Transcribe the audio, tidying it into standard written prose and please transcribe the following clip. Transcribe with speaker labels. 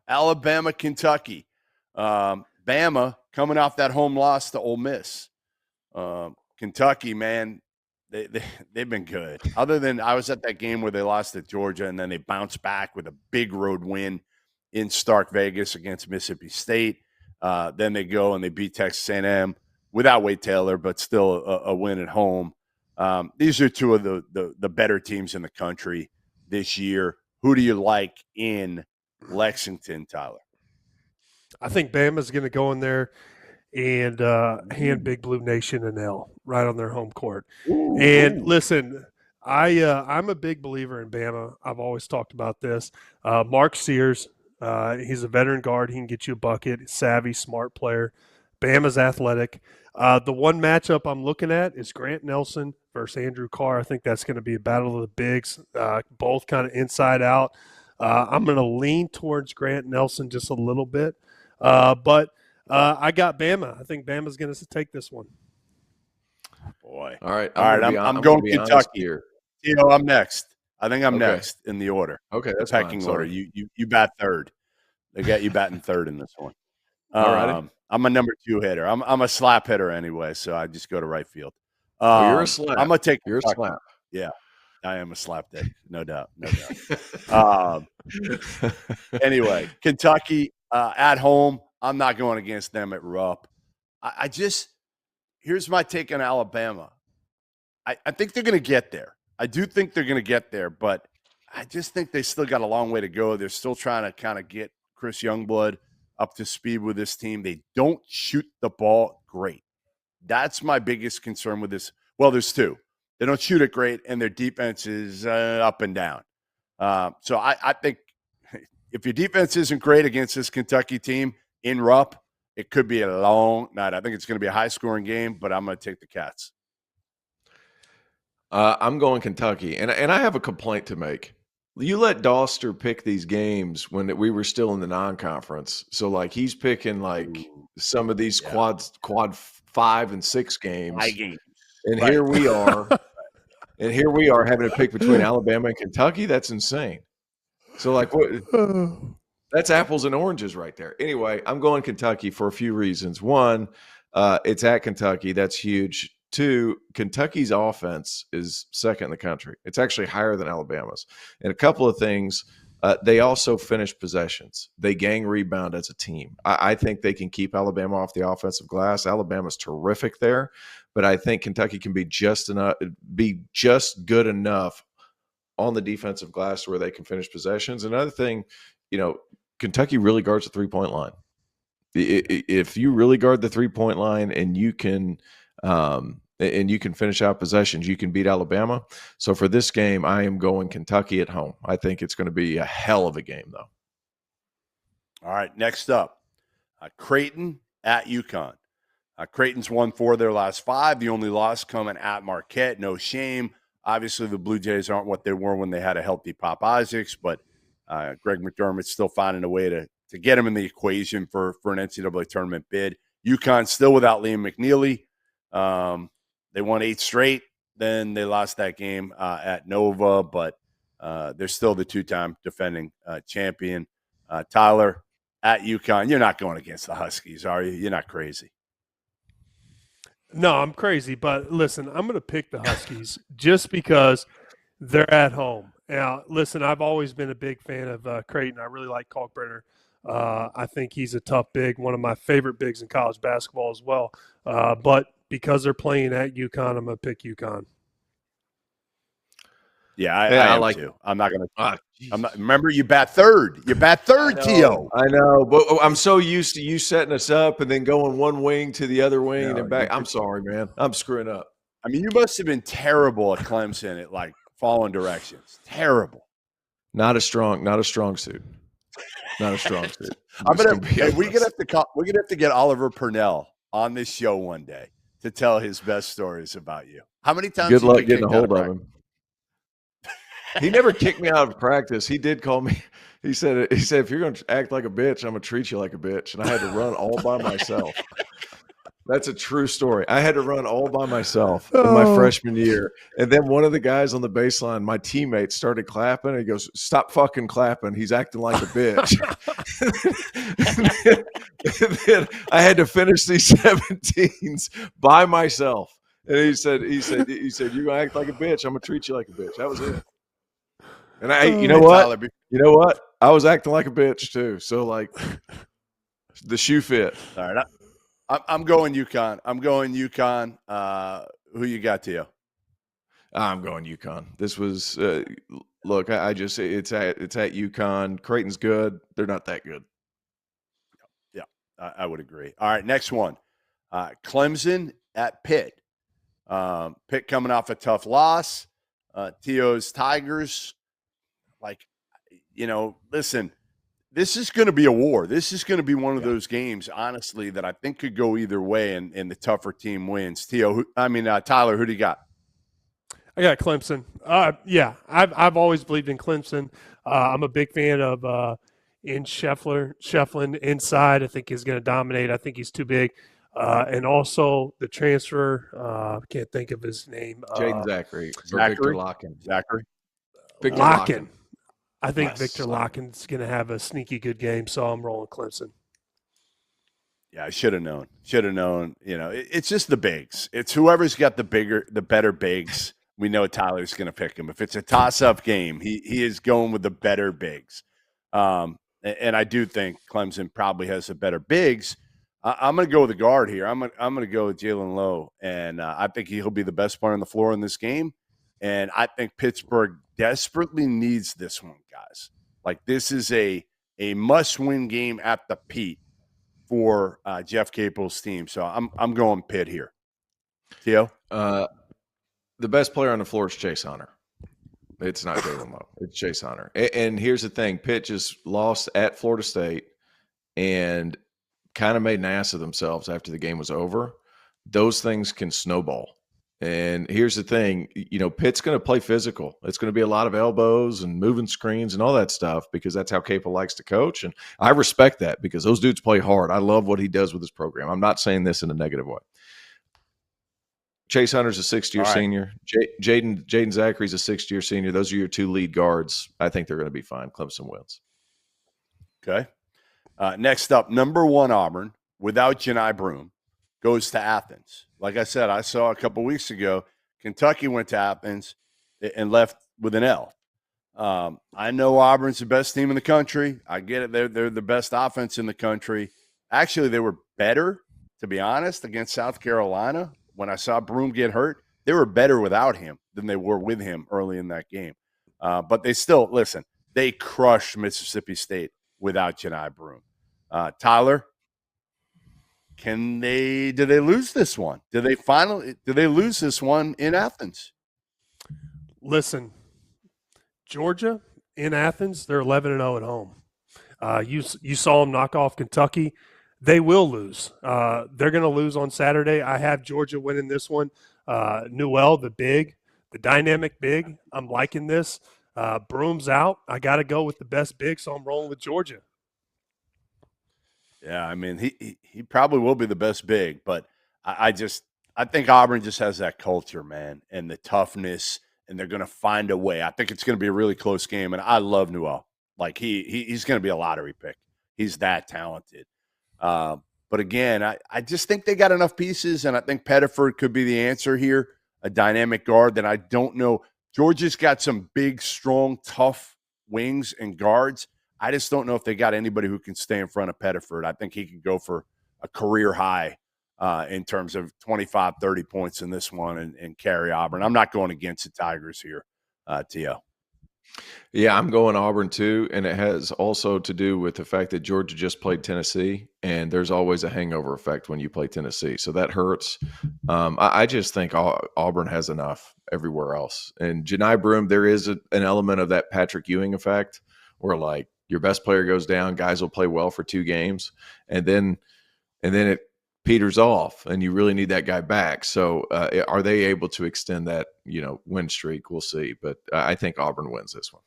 Speaker 1: Alabama, Kentucky. Bama coming off that home loss to Ole Miss. Kentucky, man, they've been good. Other than I was at that game where they lost to Georgia, and then they bounced back with a big road win in Stark Vegas against Mississippi State. Then they go and they beat Texas A&M without Wade Taylor, but still a win at home. These are two of the better teams in the country this year. Who do you like in Lexington, Tyler?
Speaker 2: I think Bama's going to go in there and hand Big Blue Nation an L right on their home court.
Speaker 1: Ooh.
Speaker 2: And listen, I'm a big believer in Bama. I've always talked about this. Mark Sears, he's a veteran guard. He can get you a bucket. Savvy, smart player. Bama's athletic. The one matchup I'm looking at is Grant Nelson versus Andrew Carr. I think that's going to be a battle of the bigs, both kind of inside out. I'm going to lean towards Grant Nelson just a little bit. But I got Bama. I think Bama's going to take this one.
Speaker 1: Boy.
Speaker 3: All right.
Speaker 1: I'm going Kentucky here. I'm next. I think I'm next in the order.
Speaker 3: Okay, that's
Speaker 1: pecking order. You bat third. They got you batting third in this one.
Speaker 3: All right.
Speaker 1: I'm a number 2 hitter. I'm a slap hitter anyway, so I just go to right field.
Speaker 3: You're a slap.
Speaker 1: I'm gonna take.
Speaker 3: You're
Speaker 1: Kentucky.
Speaker 3: a slap.
Speaker 1: Yeah, I am a slap dick, no doubt. Anyway, Kentucky at home. I'm not going against them at Rupp. Here's my take on Alabama. I think they're going to get there. I do think they're going to get there, but I just think they still got a long way to go. They're still trying to kind of get Chris Youngblood up to speed with this team. They don't shoot the ball great. That's my biggest concern with this. Well, there's two. They don't shoot it great, and their defense is up and down. So I think if your defense isn't great against this Kentucky team in Rupp, it could be a long night. I think it's going to be a high-scoring game, but I'm going to take the Cats.
Speaker 3: I'm going Kentucky, and I have a complaint to make. You let Doster pick these games when we were still in the non-conference. So, like, he's picking, like, some of these quad 5 and 6 games. And
Speaker 1: right.
Speaker 3: Here we are. And here we are having to pick between Alabama and Kentucky. That's insane. So, like, what? That's apples and oranges right there. Anyway, I'm going Kentucky for a few reasons. One, it's at Kentucky. That's huge. Two, Kentucky's offense is second in the country. It's actually higher than Alabama's. And a couple of things, they also finish possessions. They gang rebound as a team. I think they can keep Alabama off the offensive glass. Alabama's terrific there, but I think Kentucky can be just good enough on the defensive glass where they can finish possessions. Another thing, Kentucky really guards the three-point line. If you really guard the three-point line and you can finish out possessions, you can beat Alabama. So for this game, I am going Kentucky at home. I think it's going to be a hell of a game, though.
Speaker 1: All right, next up, Creighton at UConn. Creighton's won 4 of their last 5. The only loss coming at Marquette. No shame. Obviously, the Blue Jays aren't what they were when they had a healthy Pop Isaacs, but Greg McDermott's still finding a way to get him in the equation for an NCAA tournament bid. UConn still without Liam McNeely. They won 8 straight. Then they lost that game at Nova, but they're still the 2-time defending champion. Tyler, at UConn, you're not going against the Huskies, are you? You're not crazy.
Speaker 2: No, I'm crazy, but listen, I'm going to pick the Huskies just because they're at home. Now, listen, I've always been a big fan of Creighton. I really like Kalkbrenner. I think he's a tough big, one of my favorite bigs in college basketball as well. But because they're playing at UConn, I'm going to pick UConn.
Speaker 1: Yeah, I like too. I'm not going to. Remember, you bat third. You bat third, Tio.
Speaker 3: I know, but I'm so used to you setting us up and then going one wing to the other wing and back. I'm sorry, man. I'm screwing up.
Speaker 1: I mean, you must have been terrible at Clemson at like following directions. Terrible.
Speaker 3: Not a strong suit. Not a strong suit.
Speaker 1: We're gonna have to get Oliver Purnell on this show one day to tell his best stories about you. How many times?
Speaker 3: Good luck getting a hold of him. He never kicked me out of practice. He did call me. He said, if you're going to act like a bitch, I'm going to treat you like a bitch. And I had to run all by myself. That's a true story. I had to run all by myself in my freshman year. And then one of the guys on the baseline, my teammate, started clapping. And he goes, "Stop fucking clapping. He's acting like a bitch." and then I had to finish these 17s by myself. And he said, "You're gonna act like a bitch. I'm gonna treat you like a bitch." That was it. And you know what?
Speaker 1: Tyler,
Speaker 3: You know what? I was acting like a bitch too. So like the shoe fit.
Speaker 1: all right. I'm going UConn. I'm going UConn. Who you got, Tio?
Speaker 3: I'm going UConn. This was look. I just it's at UConn. Creighton's good. They're not that good.
Speaker 1: Yeah, I would agree. All right, next one. Clemson at Pitt. Pitt coming off a tough loss. Tio's Tigers. Like, listen. This is going to be a war. This is going to be one of those games, honestly, that I think could go either way, and the tougher team wins. Tyler, who do you got?
Speaker 2: I got Clemson. I've always believed in Clemson. I'm a big fan of Shefflin inside. I think he's going to dominate. I think he's too big. And also the transfer, I can't think of his name.
Speaker 3: Jaden Zachary.
Speaker 1: Victor
Speaker 3: Locken.
Speaker 1: Zachary.
Speaker 3: Victor
Speaker 2: Locken. I think
Speaker 1: Yes.
Speaker 2: Victor Locken's going to have a sneaky good game, so I'm rolling Clemson.
Speaker 1: Yeah, I should have known. It's just the bigs. It's whoever's got the better bigs. We know Tyler's going to pick him. If it's a toss-up game, he is going with the better bigs. And I do think Clemson probably has the better bigs. I'm going to go with the guard here. I'm going to go with Jalen Lowe, and I think he'll be the best player on the floor in this game. And I think Pittsburgh desperately needs this one, guys. Like, this is a must-win game at the Pete for Jeff Capel's team. So I'm going Pitt here. Tio?
Speaker 3: The best player on the floor is Chase Hunter. It's not Jalen Lowe. It's Chase Hunter. And here's the thing. Pitt just lost at Florida State and kind of made an ass of themselves after the game was over. Those things can snowball. And here's the thing, Pitt's going to play physical. It's going to be a lot of elbows and moving screens and all that stuff because that's how Capel likes to coach. And I respect that because those dudes play hard. I love what he does with his program. I'm not saying this in a negative way. Chase Hunter's a sixth-year senior. Jaden Zachary's a sixth-year senior. Those are your two lead guards. I think they're going to be fine. Clemson wins.
Speaker 1: Okay. Next up, number 1 Auburn, without Janai Broome, goes to Athens. Like I said, I saw a couple weeks ago, Kentucky went to Athens and left with an L. I know Auburn's the best team in the country. I get it. They're the best offense in the country. Actually, they were better, to be honest, against South Carolina. When I saw Broome get hurt, they were better without him than they were with him early in that game. But they still, listen, they crushed Mississippi State without Janai Broome. Tyler, do they lose this one? Do they lose this one in Athens?
Speaker 2: Listen, Georgia in Athens, they're 11-0 at home. You saw them knock off Kentucky. They will lose. They're going to lose on Saturday. I have Georgia winning this one. Newell, the dynamic big. I'm liking this. Broome's out. I got to go with the best big, so I'm rolling with Georgia.
Speaker 1: Yeah, I mean, he probably will be the best big, but I think Auburn just has that culture, man, and the toughness, and they're going to find a way. I think it's going to be a really close game, and I love Newell. Like, he's going to be a lottery pick. He's that talented. But again, I just think they got enough pieces, and I think Pettiford could be the answer here, a dynamic guard that I don't know. Georgia's got some big, strong, tough wings and guards. I just don't know if they got anybody who can stay in front of Pettiford. I think he could go for a career high in terms of 25, 30 points in this one and carry Auburn. I'm not going against the Tigers here, Tio.
Speaker 3: Yeah, I'm going Auburn too, and it has also to do with the fact that Georgia just played Tennessee, and there's always a hangover effect when you play Tennessee, so that hurts. I just think Auburn has enough everywhere else. And Janai Broome, there is an element of that Patrick Ewing effect where, like, your best player goes down, guys will play well for 2 games, and then it peters off, and you really need that guy back. So are they able to extend that, win streak? We'll see. But I think Auburn wins this one.